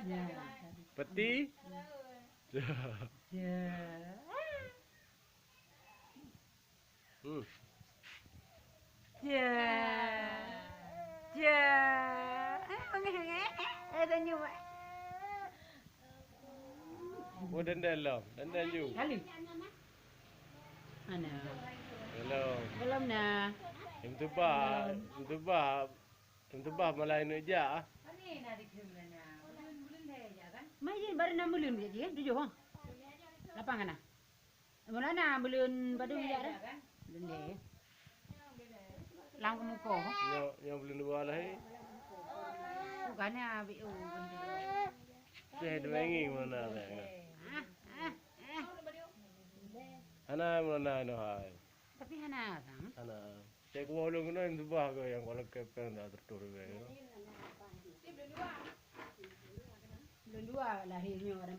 Ya. Peti. Ya. Hmm. Ya. Ya. Tanya mak. Oh dandan ju. Kali. Mana? Dalam. Belum nah. Em tu bah malai nu ja. Mai baru nak mulun je ya, tujuh ha. Lapangan ah. Mula na mulun badu ya dah. Mulun deh. Lang muko ho. Nyo belum dua lah. Bukannya abi benda. Saya dengi mana lah. Ah, ah, ah. Ana mana no hai. Tapi hana kan? Ana. Saya kualung no em tu bah ko yang kalau kepen dah tertur be. Belum dua lahirnya orang